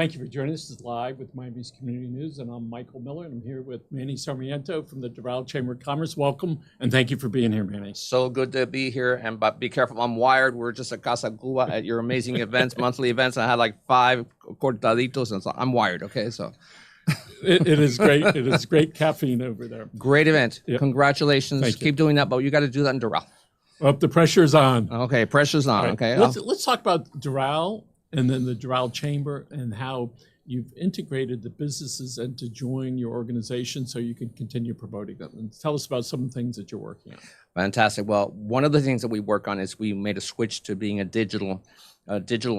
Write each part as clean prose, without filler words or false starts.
Thank you for joining us. This is Live with Miami's Community News, and I'm Michael Miller, and I'm here with Manny Sarmiento from the Doral Chamber of Commerce. Welcome, and thank you for being here, Manny. So good to be here, but be careful. I'm wired. We're just at Casa Cuba at your amazing events, monthly events. I had like 5 cortaditos, and so I'm wired, okay? So it is great. It is great caffeine over there. great event. Yep. Congratulations. Thank you. Keep doing that, but you got to do that in Doral. Well, the pressure's on. Okay, pressure's on, Right. okay? Let's talk about Doral and then the Doral Chamber and how you've integrated the businesses and to join your organization so you can continue promoting them. And tell us about some of the things that you're working on. Fantastic. Well, one of the things that we work on is we made a switch to being a digital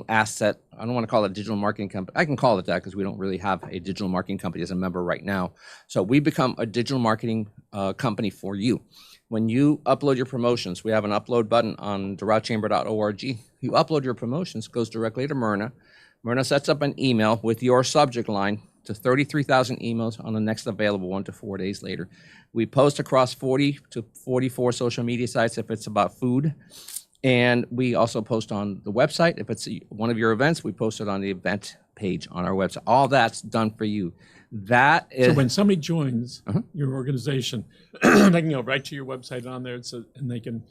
asset. I don't want to call it a digital marketing company. I can call it that because we don't really have a digital marketing company as a member right now. So we become a digital marketing company for you. When you upload your promotions, we have an upload button on doralchamber.org. You upload your promotions, goes directly to Myrna. Myrna sets up an email with your subject line to 33,000 emails on the next available 1 to 4 days later. We post across 40 to 44 social media sites if it's about food. And we also post on the website. If it's one of your events, we post it on the event page on our website. All that's done for you. That is. So when somebody joins your organization, they can go right to your website on there, and they can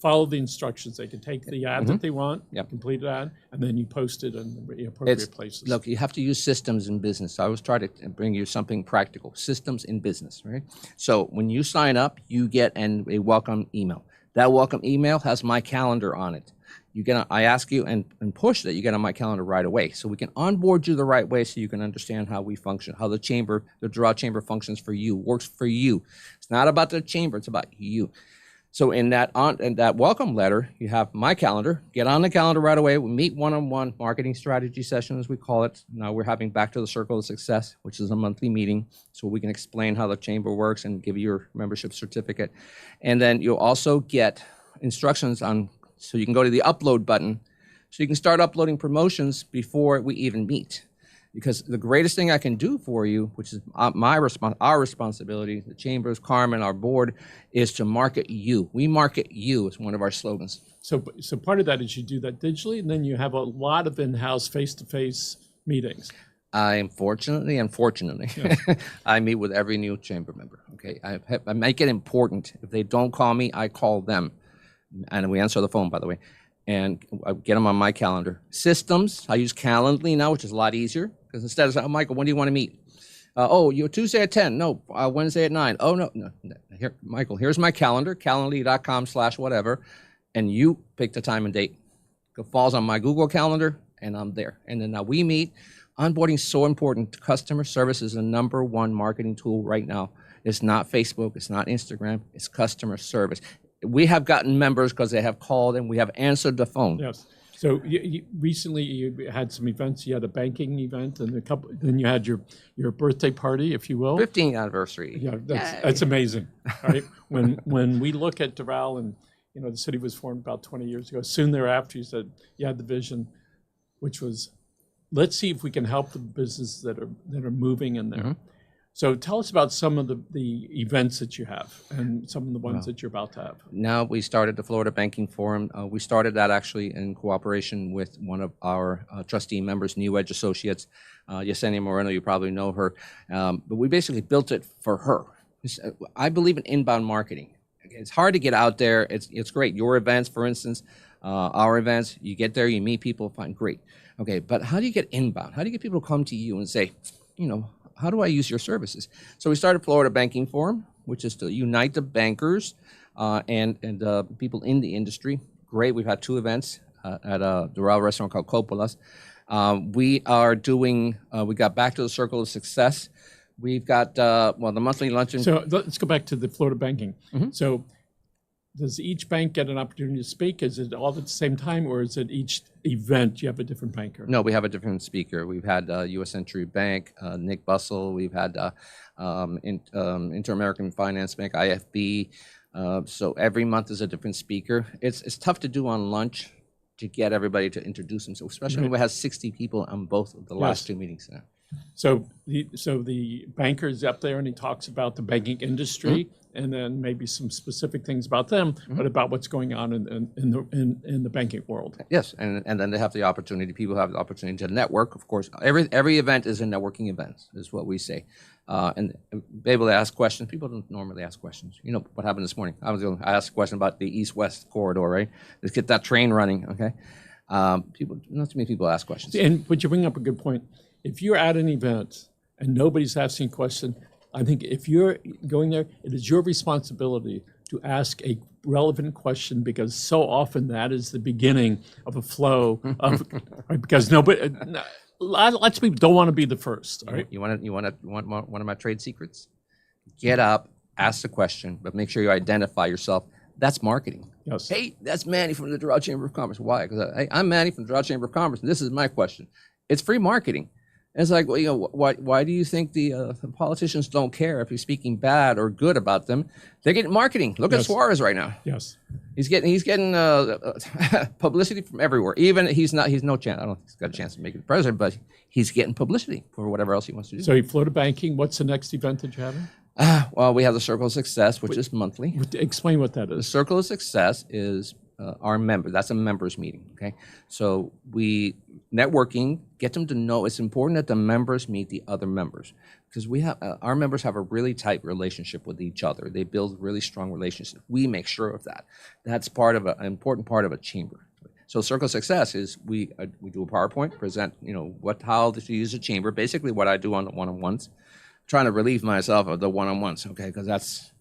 follow the instructions. They can take the ad that they want, complete the ad, and then you post it in the appropriate places. Look, you have to use systems in business. I always try to bring you something practical. Systems in business, right? So when you sign up, you get a welcome email. That welcome email has my calendar on it. I ask you and push that you get on my calendar right away, so we can onboard you the right way, so you can understand how we function, how the Doral Chamber functions for you, works for you. It's not about the chamber; it's about you. So in that welcome letter, you have my calendar. Get on the calendar right away. We meet one-on-one marketing strategy session, as we call it. Now we're having Back to the Circle of Success, which is a monthly meeting, so we can explain how the chamber works and give you your membership certificate. And then you'll also get instructions on. So you can go to the upload button, so you can start uploading promotions before we even meet. Because the greatest thing I can do for you, which is our responsibility, the Chambers, Carmen, our board, is to market you. We market you is one of our slogans. So part of that is you do that digitally, and then you have a lot of in-house face-to-face meetings. Unfortunately, I meet with every new chamber member. Okay, I make it important. If they don't call me, I call them. And we answer the phone, by the way, and I get them on my calendar. Systems, I use Calendly now, which is a lot easier, because instead of saying, oh, Michael, when do you want to meet? You're Tuesday at 10. No, Wednesday at 9. Oh, no. Here, Michael, here's my calendar, calendly.com/whatever, and you pick the time and date. It falls on my Google Calendar, and I'm there. And then now we meet. Onboarding is so important. Customer service is the #1 marketing tool right now. It's not Facebook. It's not Instagram. It's customer service. We have gotten members because they have called and we have answered the phone. Yes. So recently you had some events. You had a banking event, and then you had your birthday party, if you will. 15th anniversary. Yeah, that's amazing. Right? when we look at Doral, and the city was formed about 20 years ago. Soon thereafter, you said you had the vision, which was, let's see if we can help the businesses that are moving in there. So tell us about some of the events that you have and some of the ones that you're about to have. Now we started the Florida Banking Forum. We started that actually in cooperation with one of our trustee members, New Edge Associates, Yesenia Moreno. You probably know her. But we basically built it for her. I believe in inbound marketing. It's hard to get out there. It's great. Your events, for instance, our events, you get there, you meet people, fine, great. Okay, but how do you get inbound? How do you get people to come to you and say, how do I use your services? So we started Florida Banking Forum, which is to unite the bankers and people in the industry. Great. We've had 2 events at a Doral restaurant called Coppola's. We got Back to the Circle of Success. We've got, the monthly luncheon. So let's go back to the Florida Banking. So does each bank get an opportunity to speak? Is it all at the same time, or is it each event you have a different banker? No, we have a different speaker. We've had U.S. Century Bank, Nick Bussell. We've had Inter-American Finance Bank, IFB. So every month is a different speaker. It's tough to do on lunch to get everybody to introduce themselves, especially when we have 60 people on both of the last 2 meetings now. So the banker's up there and he talks about the banking industry and then maybe some specific things about them, but about what's going on in the banking world. Yes, and then they have the opportunity. People have the opportunity to network. Of course, every event is a networking event, is what we say, and be able to ask questions. People don't normally ask questions. You know what happened this morning? I asked a question about the east-west corridor. Right, let's get that train running. Okay, not too many people ask questions. But you bring up a good point. If you're at an event and nobody's asking a question, I think if you're going there, it is your responsibility to ask a relevant question, because so often that is the beginning of a flow of, right? Because lots of people don't want to be the first. All right? You want one of my trade secrets? Get up, ask the question, but make sure you identify yourself. That's marketing. Yes. Hey, that's Manny from the Doral Chamber of Commerce. Why? Because hey, I'm Manny from the Doral Chamber of Commerce, and this is my question. It's free marketing. It's like, well, you know, why do you think the politicians don't care if you're speaking bad or good about them? They're getting marketing. Look at Suarez right now. Yes. He's getting publicity from everywhere. Even he's no chance. I don't think he's got a chance to make it president, but he's getting publicity for whatever else he wants to do. So he flew to banking. What's the next event that you have? Well, we have the Circle of Success, which is monthly. Explain what that The is. Circle of Success is our member. That's a members meeting. Okay, so we networking, get them to know. It's important that the members meet the other members, because we have our members have a really tight relationship with each other. They build really strong relationships. We make sure of that. That's part of an important part of a chamber. So Circle of Success is we do a PowerPoint, present how to use a chamber. Basically, what I do on the one-on-ones, trying to relieve myself of the one-on-ones. Okay, because that's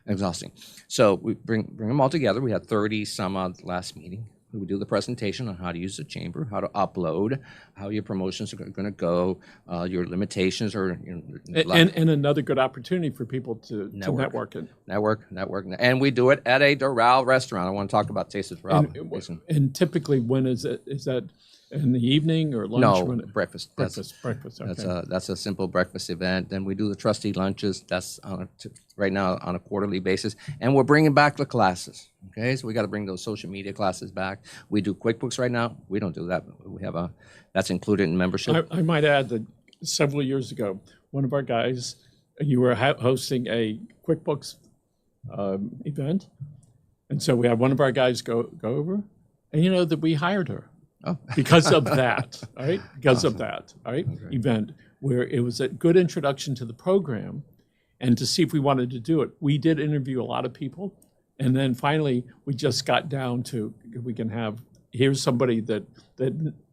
exhausting. So we bring them all together. We had 30 some odd last meeting. We do the presentation on how to use the chamber, how to upload, how your promotions are going to go, your limitations are. And another good opportunity for people to network. Network. And we do it at a Doral restaurant. I want to talk about Taste of Doral. And typically, when is it? Is that in the evening or lunch? No, breakfast. Breakfast. Okay. That's a simple breakfast event. Then we do the trustee lunches. That's right now on a quarterly basis, and we're bringing back the classes. Okay, so we got to bring those social media classes back. We do QuickBooks right now. We don't do that. We have that's included in membership. I might add that several years ago, one of our guys, you were hosting a QuickBooks event, and so we had one of our guys go over, and that we hired her. Oh. Because of that, all right? Because of that, all right? Okay. Event where it was a good introduction to the program, and to see if we wanted to do it. We did interview a lot of people, and then finally we just got down to here's somebody that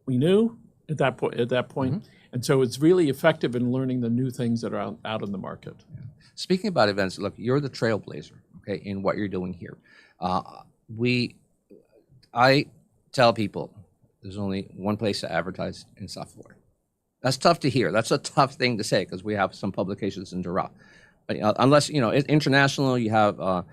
we knew at that point. Mm-hmm. And so it's really effective in learning the new things that are out in the market. Yeah. Speaking about events, look, you're the trailblazer, okay, in what you're doing here. I tell people, there's only one place to advertise in South Florida. That's tough to hear. That's a tough thing to say, because we have some publications in Doral. But unless, international, you have El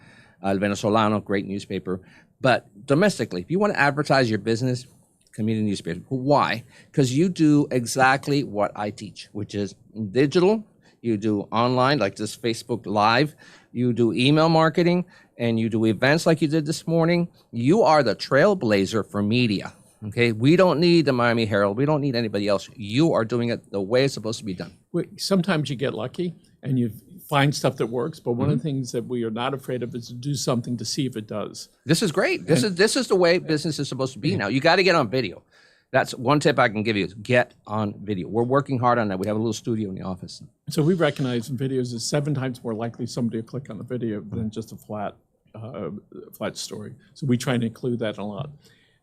Venezolano, great newspaper. But domestically, if you want to advertise your business, community newspaper. Why? Because you do exactly what I teach, which is digital. You do online, like this Facebook Live. You do email marketing, and you do events like you did this morning. You are the trailblazer for media. Okay, we don't need the Miami Herald. We don't need anybody else. You are doing it the way it's supposed to be done. Sometimes you get lucky and you find stuff that works, but one of the things that we are not afraid of is to do something to see if it does. This is great. This is the way business is supposed to be now. You got to get on video. That's one tip I can give you, is get on video. We're working hard on that. We have a little studio in the office. So we recognize in videos is 7 times more likely somebody to click on the video than just a flat story. So we try and include that a lot.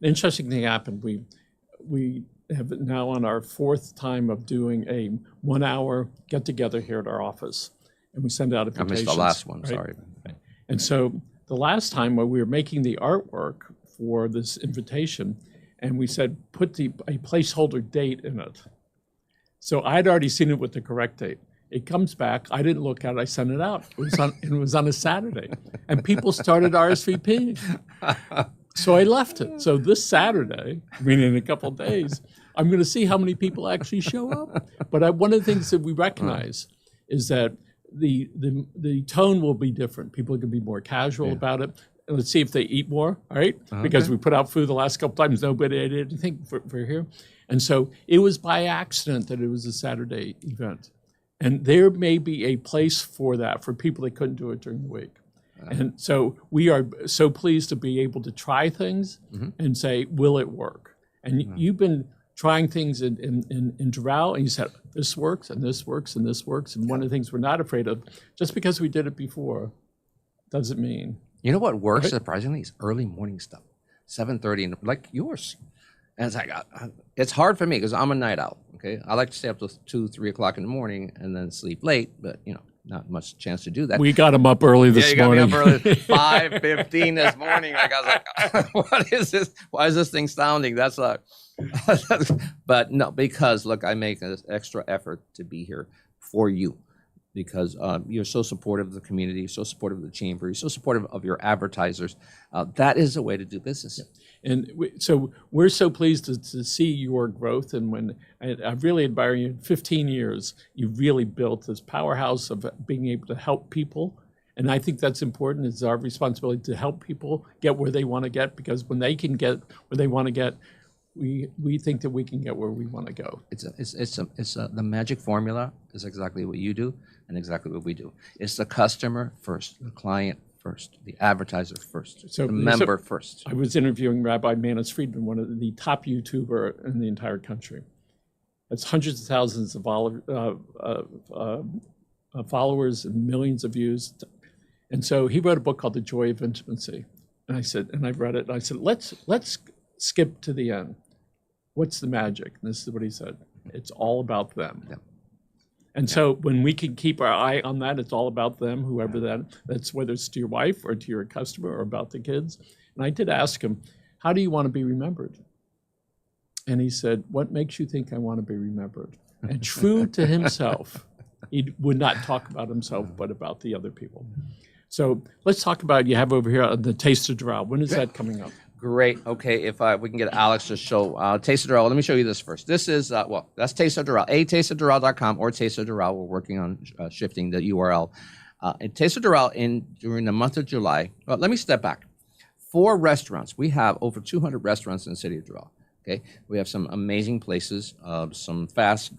An interesting thing happened. We have now on our 4th time of doing a 1-hour get-together here at our office, and we send out invitations. I missed the last one, right? Sorry. And so the last time when we were making the artwork for this invitation, and we said, put a placeholder date in it. So I'd already seen it with the correct date. It comes back. I didn't look at it. I sent it out. It was on a Saturday, and people started RSVPing. So I left it. So this Saturday, meaning in a couple of days, I'm going to see how many people actually show up. But one of the things that we recognize is that the tone will be different. People are going to be more casual about it. and let's see if they eat more, all right? Because we put out food the last couple times, nobody ate anything for here. And so it was by accident that it was a Saturday event. And there may be a place for that for people that couldn't do it during the week. And so we are so pleased to be able to try things and say, will it work? And you've been trying things in Doral, and you said, this works, and this works, and this works. And one of the things we're not afraid of, just because we did it before, doesn't mean. You know what works surprisingly is early morning stuff, 7:30, like yours. And it's like, it's hard for me because I'm a night owl, okay? I like to stay up till 2, 3 o'clock in the morning and then sleep late, but, not much chance to do that. We got them up early this morning. Yeah, you got me up early, 5:15 this morning. Like, I was like, what is this? Why is this thing sounding? That's like, but no, because, look, I make an extra effort to be here for you because you're so supportive of the community, you're so supportive of the chamber, you're so supportive of your advertisers. That is a way to do business. Yeah. And so we're so pleased to see your growth. And when I really admire you, in 15 years, you've really built this powerhouse of being able to help people. And I think that's important. It's our responsibility to help people get where they want to get, because when they can get where they want to get, we think that we can get where we want to go. The magic formula is exactly what you do and exactly what we do. It's the customer first, the client first, the advertiser first, the member first. I was interviewing Rabbi Manny Sarmiento, one of the top YouTuber in the entire country. It's hundreds of thousands of followers and millions of views. And so he wrote a book called The Joy of Intimacy. And I read it, and I said, let's skip to the end. What's the magic? And this is what he said. It's all about them. Yeah. And so when we can keep our eye on that, it's all about them, whoever that's whether it's to your wife or to your customer or about the kids. And I did ask him, how do you want to be remembered? And he said, what makes you think I want to be remembered? And true to himself, he would not talk about himself, but about the other people. So let's talk about, you have over here the Taste of Doral. When is that coming up? Great. Okay, if we can get Alex to show Taste of Doral. Let me show you this first. This is, that's Taste of Doral, tasteofdoral.com or Taste of Doral. We're working on shifting the URL. And Taste of Doral during the month of July. Well, let me step back. 4 restaurants. We have over 200 restaurants in the city of Doral. Okay, we have some amazing places, some fast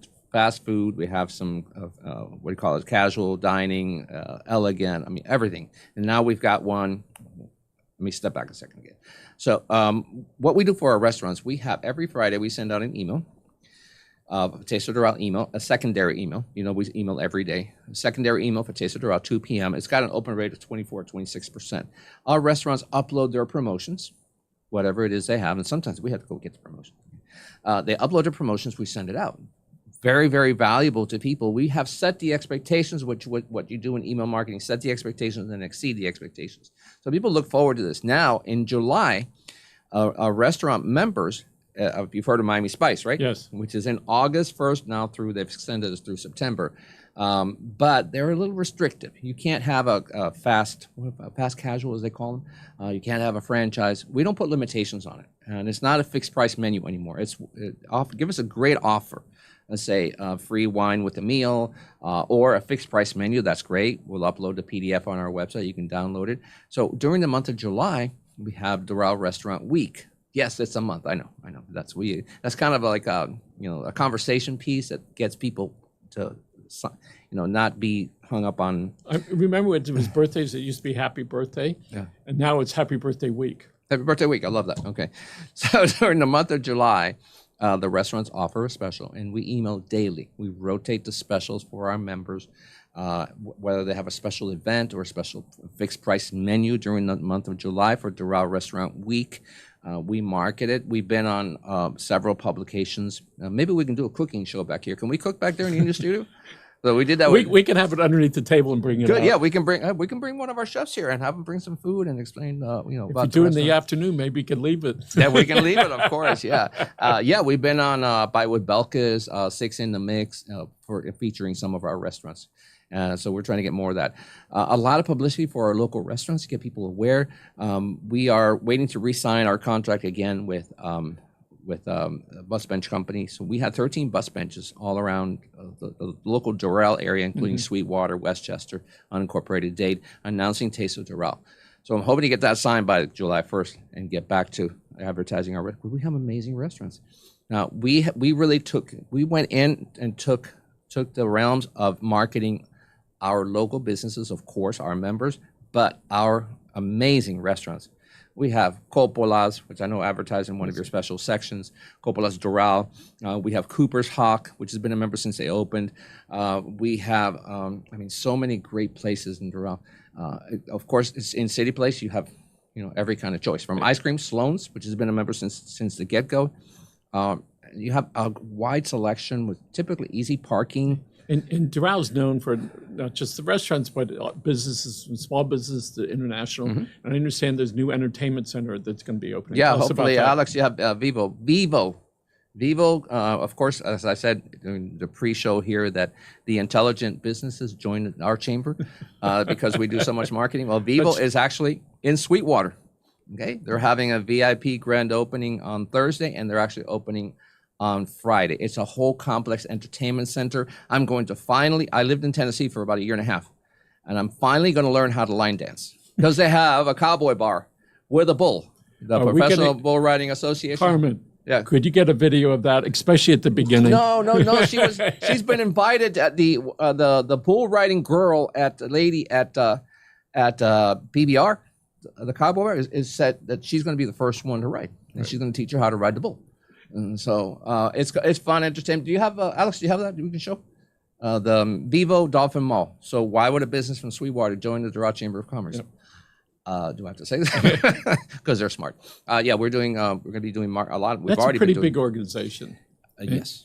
food. We have some, what do you call it, casual dining, elegant, everything. And now we've got one. Let me step back a second again. So what we do for our restaurants, we have every Friday, we send out an email, Taste of Doral email, a secondary email. We email every day. A secondary email for Taste of Doral, 2 p.m. It's got an open rate of 26%. Our restaurants upload their promotions, whatever it is they have, and sometimes we have to go get the promotion. They upload their promotions, we send it out. Very, very valuable to people. We have set the expectations, which what you do in email marketing, set the expectations and exceed the expectations. So people look forward to this. Now, in July, our restaurant members, you've heard of Miami Spice, right? Yes. Which is in August 1st, now they've extended us through September. But they're a little restrictive. You can't have a fast casual, as they call them. You can't have a franchise. We don't put limitations on it. And it's not a fixed price menu anymore. Give us a great offer. Let's say free wine with a meal or a fixed price menu. That's great. We'll upload the PDF on our website. You can download it. So during the month of July, we have Doral Restaurant Week. Yes, it's a month. I know. That's kind of like a conversation piece that gets people to not be hung up on. I remember when it was birthdays, it used to be Happy Birthday. Yeah. And now it's Happy Birthday Week. Happy Birthday Week. I love that. Okay. So during the month of July, the restaurants offer a special, and we email daily. We rotate the specials for our members, whether they have a special event or a special fixed price menu during the month of July for Doral Restaurant Week. We market it. We've been on several publications. Maybe we can do a cooking show back here. Can we cook back there in the studio? So we did that. We can have it underneath the table and bring it Good, out. yeah, we can bring one of our chefs here and have them bring some food and explain, If you about do the in the restaurant. afternoon, maybe you can leave it. Yeah, we can leave it, of course. Yeah, we've been on Bite with Belka's, 6 in the Mix, for featuring some of our restaurants. So we're trying to get more of that. A lot of publicity for our local restaurants to get people aware. We are waiting to re-sign our contract again with a bus bench company. So we had 13 bus benches all around the local Doral area, including Sweetwater, Westchester, unincorporated Dade, announcing Taste of Doral. So I'm hoping to get that signed by July 1st and get back to advertising our. We have amazing restaurants. Now we went in and took the realms of marketing our local businesses, of course, our members, but our amazing restaurants. We have Coppola's, which I know advertised in one of your special sections, Coppola's Doral. We have Cooper's Hawk, which has been a member since they opened. We have, so many great places in Doral. Of course, it's in City Place. You have, every kind of choice from ice cream, Sloan's, which has been a member since the get-go. You have a wide selection with typically easy parking. And Doral's known for not just the restaurants, but businesses, from small business to international. And I understand there's a new entertainment center that's going to be opening. Yeah, Tell us hopefully, about that. Alex, you have Vivo, of course, as I said during the pre-show here, that the intelligent businesses join our chamber because we do so much marketing. Well, Vivo is actually in Sweetwater. Okay, they're having a VIP grand opening on Thursday, and they're actually opening on Friday. It's a whole complex entertainment center. I lived in Tennessee for about a year and a half, and I'm finally going to learn how to line dance because they have a cowboy bar with a bull, the Professional Bull Riding Association. Carmen, yeah. Could you get a video of that, especially at the beginning? No. She's been invited at the bull riding girl at PBR. The cowboy bar is said that she's going to be the first one to ride, and she's going to teach her how to ride the bull. And so it's fun entertainment. Do you have Alex? Do you have that? We can show the Vivo Dolphin Mall. So why would a business from Sweetwater join the Doral Chamber of Commerce? Yep. Do I have to say that? Because they're smart. Yeah, we're going to be doing a lot. That's a pretty big organization. Yes.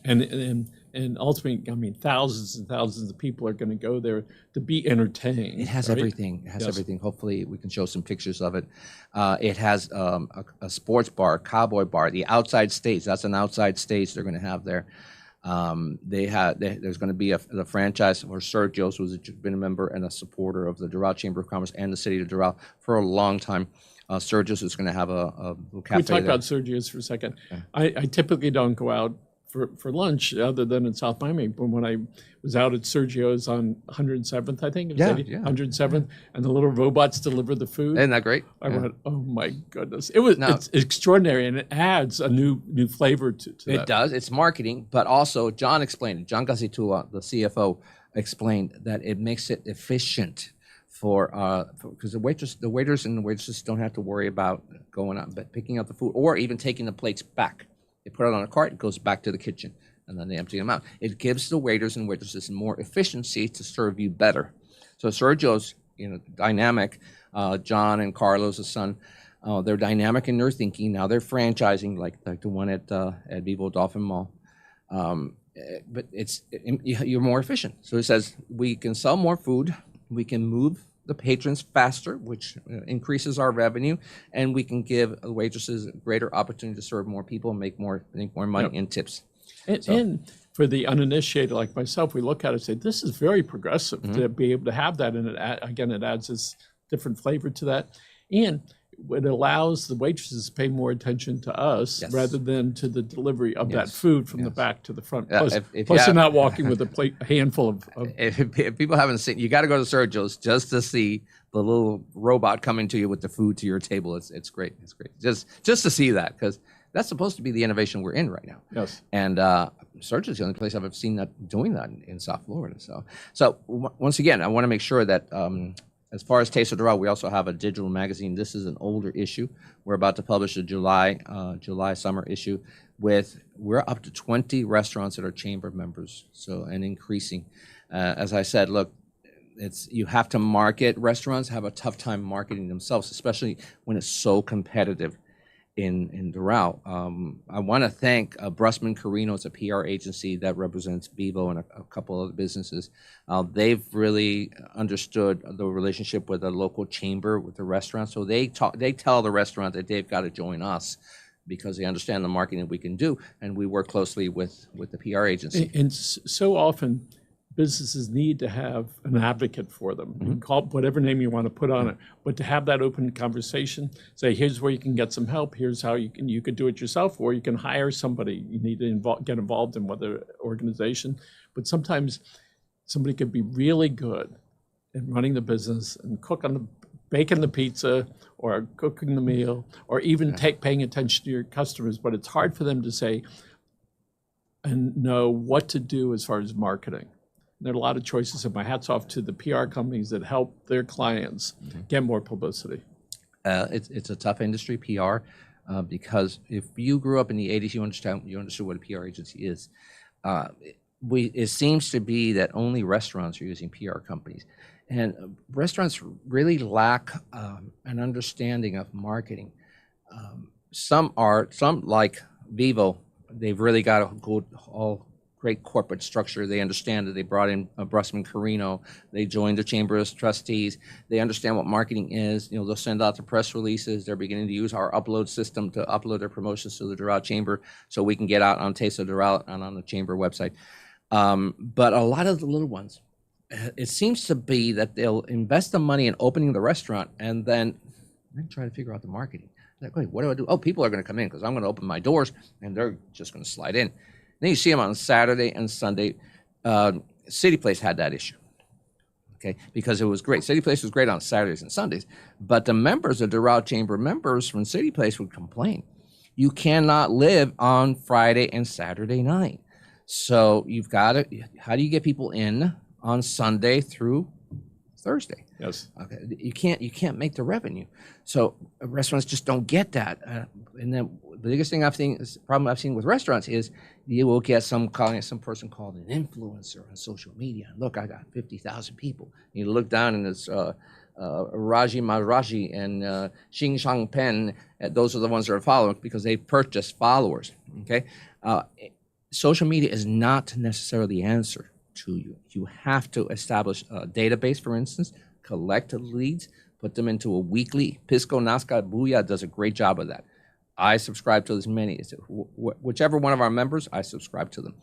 And ultimately, thousands and thousands of people are going to go there to be entertained. It has everything. It has everything. Hopefully, we can show some pictures of it. It has a sports bar, cowboy bar, the outside stage. That's an outside stage they're going to have there. There's going to be the franchise for Sergio's, who's been a member and a supporter of the Doral Chamber of Commerce and the city of Doral for a long time. Sergio's is going to have a little cafe. We talk about Sergio's for a second. Yeah. I typically don't go out for lunch other than in South Miami. But when I was out at Sergio's on 107th, I think, 107th, and the little robots deliver the food. Isn't that great? I went, oh my goodness. It's extraordinary, and it adds a new flavor to that. It does. It's marketing, but also John explained it. John Gazitua, the CFO, explained that it makes it efficient because the waiters and the waitresses don't have to worry about going out but picking up the food or even taking the plates back. They put it on a cart, it goes back to the kitchen, and then they empty them out. It gives the waiters and waitresses more efficiency to serve you better. So Sergio's, dynamic. John and Carlos, his son, they're dynamic in their thinking. Now they're franchising like the one at Vivo Dolphin Mall. But you're more efficient. So it says we can sell more food, we can move the patrons faster, which increases our revenue, and we can give the waitresses a greater opportunity to serve more people and make more money in tips. And for the uninitiated like myself, we look at it and say, this is very progressive to be able to have that. And it adds this different flavor to that. And it allows the waitresses to pay more attention to us rather than to the delivery of that food from the back to the front. Plus, they're not walking with a handful of if people haven't seen, you got to go to Sergio's just to see the little robot coming to you with the food to your table. It's great. It's great. Just to see that, because that's supposed to be the innovation we're in right now. Yes. And Sergio's the only place I've ever seen that doing that in South Florida. So once again, I want to make sure that as far as Taste of Doral, we also have a digital magazine. This is an older issue. We're about to publish a July summer issue we're up to 20 restaurants that are chamber members, and increasing. As I said, look, you have to market. Restaurants have a tough time marketing themselves, especially when it's so competitive in Doral. I want to thank Brusman Carino. It's a PR agency that represents Vivo and a couple other businesses. They've really understood the relationship with the local chamber, with the restaurant. So they tell the restaurant that they've got to join us because they understand the marketing we can do, and we work closely with the PR agency. And so often, businesses need to have an advocate for them. You can call it whatever name you want to put on it, but to have that open conversation, say, here's where you can get some help, here's how you could do it yourself, or you can hire somebody. You need to get involved in whether organization. But sometimes somebody could be really good at running the business and cook on the baking the pizza or cooking the meal or even paying attention to your customers, but it's hard for them to say and know what to do as far as marketing. There are a lot of choices, and my hat's off to the PR companies that help their clients get more publicity. It's a tough industry, PR, because if you grew up in the 80s, you understood what a PR agency is. It seems to be that only restaurants are using PR companies. And restaurants really lack an understanding of marketing. Some like Vivo, they've really got a good, all great corporate structure. They understand that they brought in Brusman Carino. They joined the Chamber of Trustees. They understand what marketing is. They'll send out the press releases. They're beginning to use our upload system to upload their promotions to the Doral Chamber so we can get out on Taste of Doral and on the Chamber website. But a lot of the little ones, it seems to be that they'll invest the money in opening the restaurant and then try to figure out the marketing. Like, wait, what do I do? Oh, people are going to come in because I'm going to open my doors and they're just going to slide in. Then you see them on Saturday and Sunday. City Place had that issue, okay, because it was great. City Place was great on Saturdays and Sundays, but the members, the Doral Chamber members from City Place would complain. You cannot live on Friday and Saturday night. So you've got to, how do you get people in on Sunday through Thursday? Yes. Okay. You can't make the revenue. So restaurants just don't get that. And then the biggest thing problem I've seen with restaurants is you will get some person called an influencer on social media. Look, I got 50,000 people. You look down and it's Raji Maharaji and Xing Shang Pen. Those are the ones that are following because they purchased followers. Okay. Social media is not necessarily the answer to you. You have to establish a database, for instance, collect leads, put them into a weekly. Pisco, Nazca, Booyah does a great job of that. I subscribe to as many. Whichever one of our members, I subscribe to them.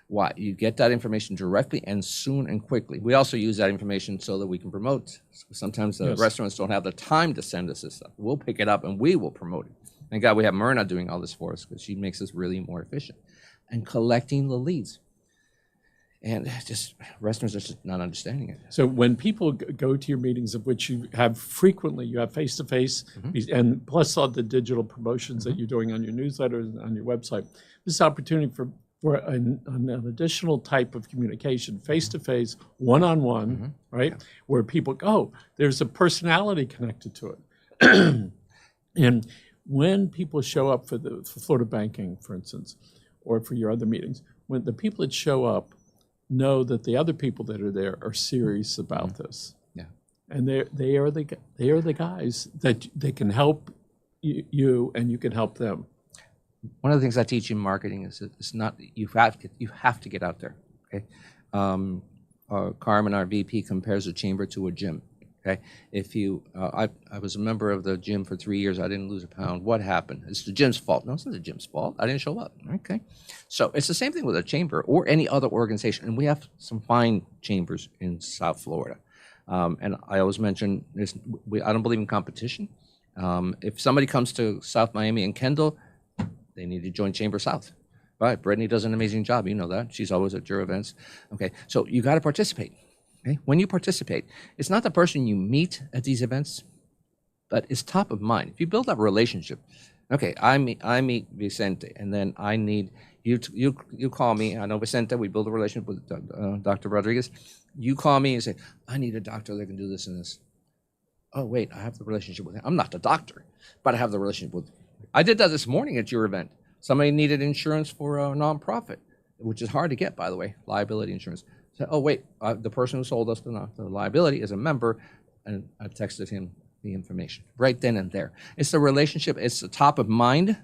Why? You get that information directly and soon and quickly. We also use that information so that we can promote. Sometimes the restaurants don't have the time to send us this stuff. We'll pick it up and we will promote it. Thank God we have Myrna doing all this for us because she makes us really more efficient. And collecting the leads. And just restaurants are just not understanding it. So when people go to your meetings, of which you have frequently, you have face-to-face, and plus all the digital promotions that you're doing on your newsletters and on your website, this is an opportunity for an additional type of communication, face-to-face, one-on-one, right? Where people go, there's a personality connected to it. And when people show up for Florida Banking, for instance, or for your other meetings, when the people that show up know that the other people that are there are serious about this. Yeah. And they are the guys that they can help you and you can help them. One of the things I teach in marketing is it's not you have to get out there. Okay. Carmen, our VP, compares a chamber to a gym. Okay, if I was a member of the gym for 3 years. I didn't lose a pound. What happened? It's the gym's fault. No, it's not the gym's fault. I didn't show up. Okay, so it's the same thing with a chamber or any other organization. And we have some fine chambers in South Florida. And I always mention this. I don't believe in competition. If somebody comes to South Miami and Kendall, they need to join Chamber South. Right? Brittany does an amazing job. You know that. She's always at your events. Okay, so you got to participate. Okay? When you participate, it's not the person you meet at these events, but it's top of mind. If you build up a relationship, okay, I meet Vicente, and then I need you call me. I know Vicente, we build a relationship with Dr. Rodriguez. You call me and say, I need a doctor that can do this and this. Oh, wait, I have the relationship with him. I'm not the doctor, but I have the relationship with him. I did that this morning at your event. Somebody needed insurance for a nonprofit, which is hard to get, by the way, liability insurance. So, oh, wait, the person who sold us the liability is a member, and I texted him the information right then and there. It's the relationship. It's the top of mind,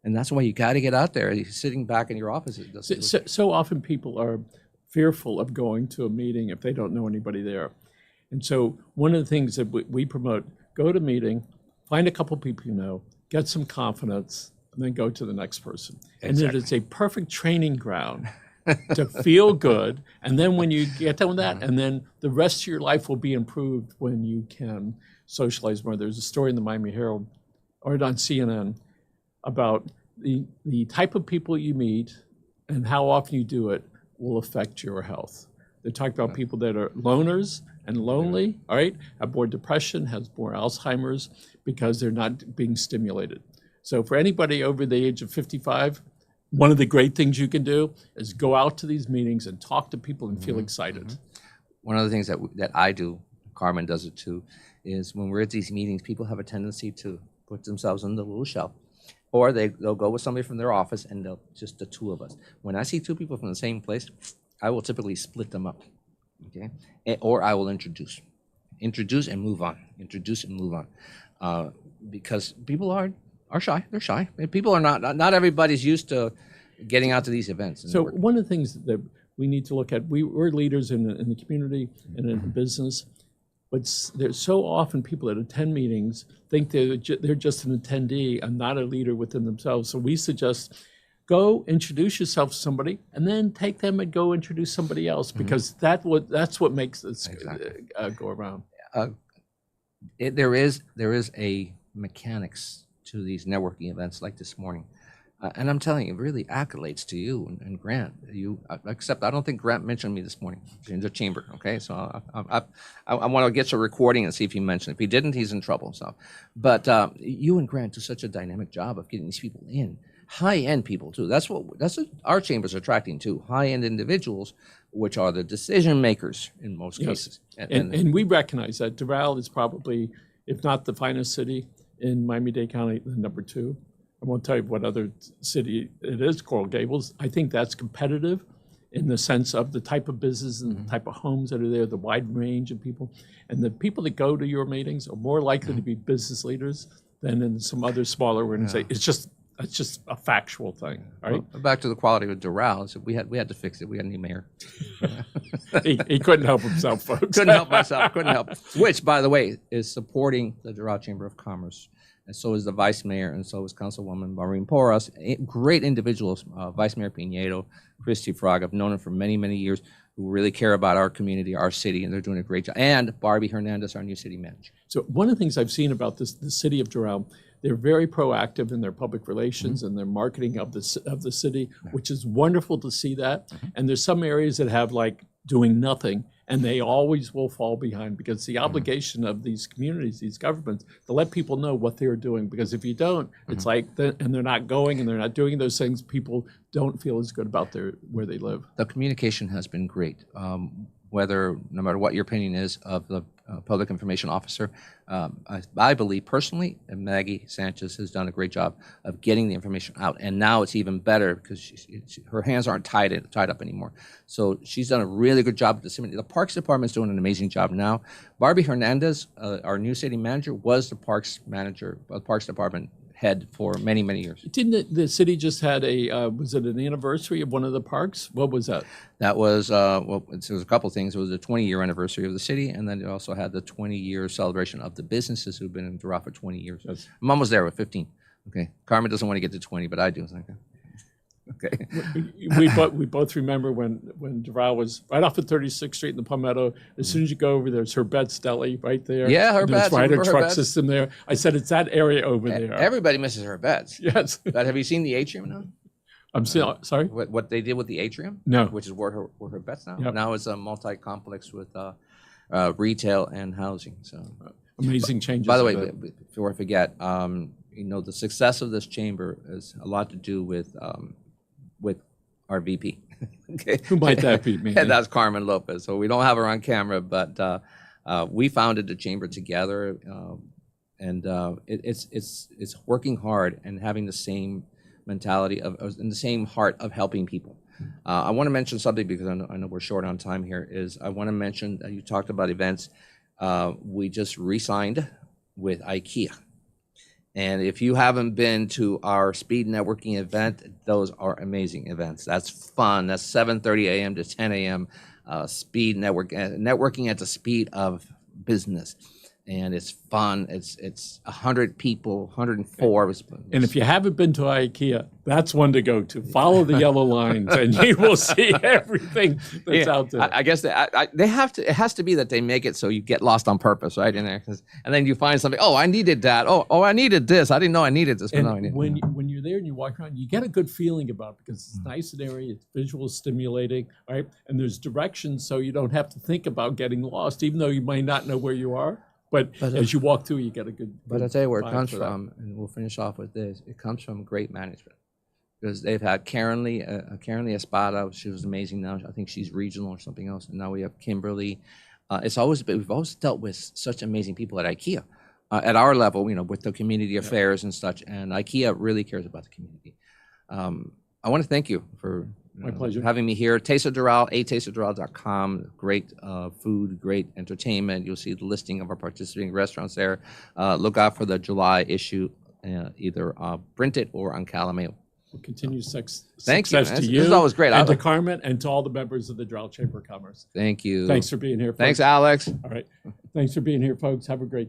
and that's why you got to get out there. You're sitting back in your office. So often people are fearful of going to a meeting if they don't know anybody there. And so one of the things that we promote, go to a meeting, find a couple people you know, get some confidence, and then go to the next person. Exactly. And it is a perfect training ground to feel good. And then when you get done with that, and then the rest of your life will be improved when you can socialize more. There's a story in the Miami Herald or on CNN about the type of people you meet and how often you do it will affect your health. They talk about people that are loners and lonely, all right, have more depression, has more Alzheimer's because they're not being stimulated. So for anybody over the age of 55, one of the great things you can do is go out to these meetings and talk to people and feel excited. One of the things that I do, Carmen does it too, is when we're at these meetings, people have a tendency to put themselves in the little shell. Or they'll go with somebody from their office and they'll just the two of us. When I see two people from the same place, I will typically split them up, okay? Or I will introduce and move on, introduce and move on, because people are shy. They're shy. People are not everybody's used to getting out to these events. So one of the things that we need to look at, we're leaders in the community and in the business, but there's so often people that attend meetings think they're just an attendee and not a leader within themselves. So we suggest go introduce yourself to somebody and then take them and go introduce somebody else, because that's what makes this go around. There is a mechanics to these networking events like this morning. And I'm telling you, really accolades to you and Grant. Except I don't think Grant mentioned me this morning in the chamber. Okay, so I want to get your recording and see if he mentioned it. If he didn't, he's in trouble. So, but you and Grant do such a dynamic job of getting these people in, high-end people too. That's what our chamber's attracting to, high-end individuals, which are the decision makers in most cases. And we recognize that Doral is probably, if not the finest city in Miami-Dade County, the number 2. I won't tell you what other city it is, Coral Gables. I think that's competitive in the sense of the type of business and the type of homes that are there, the wide range of people. And the people that go to your meetings are more likely to be business leaders than in some other smaller organizations. It's just a factual thing, right? Well, back to the quality of Doral, so we had to fix it. We had a new mayor. he couldn't help himself, folks. Couldn't help myself. Couldn't help. Which, by the way, is supporting the Doral Chamber of Commerce. And so is the vice mayor, and so is Councilwoman Maureen Porras. Great individuals, Vice Mayor Pinedo, Christy Frog. I've known them for many, many years, who really care about our community, our city, and they're doing a great job. And Barbie Hernandez, our new city manager. So one of the things I've seen about the city of Doral, they're very proactive in their public relations and their marketing of the city, which is wonderful to see that. And there's some areas that have like doing nothing, and they always will fall behind, because the obligation of these communities, these governments, to let people know what they're doing. Because if you don't, it's like, and they're not going and they're not doing those things, people don't feel as good about where they live. The communication has been great. No matter what your opinion is of the public information officer, I believe personally, and Maggie Sanchez has done a great job of getting the information out. And now it's even better because her hands aren't tied up anymore. So she's done a really good job with the Parks Department's doing an amazing job now. Barbie Hernandez, our new city manager, was the Parks Department head for many, many years. Didn't the city just had was it an anniversary of one of the parks? What was that? That was, there was a couple things. It was the 20-year anniversary of the city, and then it also had the 20-year celebration of the businesses who've been in Doral for 20 years. Yes. I'm almost there with 15. Okay. Carmen doesn't want to get to 20, but I do. Okay. We both remember when Doral was right off of 36th Street in the Palmetto. As soon as you go over there, it's Herbett's Deli right there. Yeah, Herbett's. There's Ryder Truck Herbett's System there. I said it's that area over there. Everybody misses Herbett's. Yes. But have you seen the atrium now? I'm still sorry. What they did with the atrium? No. Which is where Herbett's now. Yep. Now it's a multi-complex with retail and housing. So amazing changes. By the way, before I forget, the success of this chamber has a lot to do with our VP. Okay. Who might that be? And that's Carmen Lopez. So we don't have her on camera, but we founded the chamber together, and it's working hard and having the same mentality and the same heart of helping people. I want to mention something because I know we're short on time here. I want to mention you talked about events. We just re-signed with IKEA. And if you haven't been to our speed networking event, those are amazing events. That's fun. That's 7:30 a.m. to 10 a.m. Speed networking at the speed of business. and it's fun. It's 100 people, 104. And if you haven't been to IKEA, that's one to go to. Follow the yellow lines, and you will see everything that's out there. I guess they have to. It has to be that they make it so you get lost on purpose, right in there, and then you find something. Oh, I needed that. Oh, I needed this. I didn't know I needed this. But And no, I needed when you're there and you walk around, you get a good feeling about it because it's nice an area, it's visual stimulating, right? And there's directions, so you don't have to think about getting lost, even though you might not know where you are. But as you walk through, you get a good. But I'll tell you where it vibe comes for that. from, and we'll finish off with this. It comes from great management. Because they've had Karen Lee Espada. She was amazing now. I think she's regional or something else. And now we have Kimberly. We've always dealt with such amazing people at IKEA. At our level, with the community affairs and such. And IKEA really cares about the community. I want to thank you for My pleasure. having me here. Taste of Doral, atasteofdoral.com. Great food, great entertainment. You'll see the listing of our participating restaurants there. Look out for the July issue, either printed or on Calameo. Continued success Thank you. to you. This is always great. And to Carmen and to all the members of the Doral Chamber of Commerce. Thank you. Thanks for being here, folks. Thanks, Alex. All right. Thanks for being here, folks. Have a great day.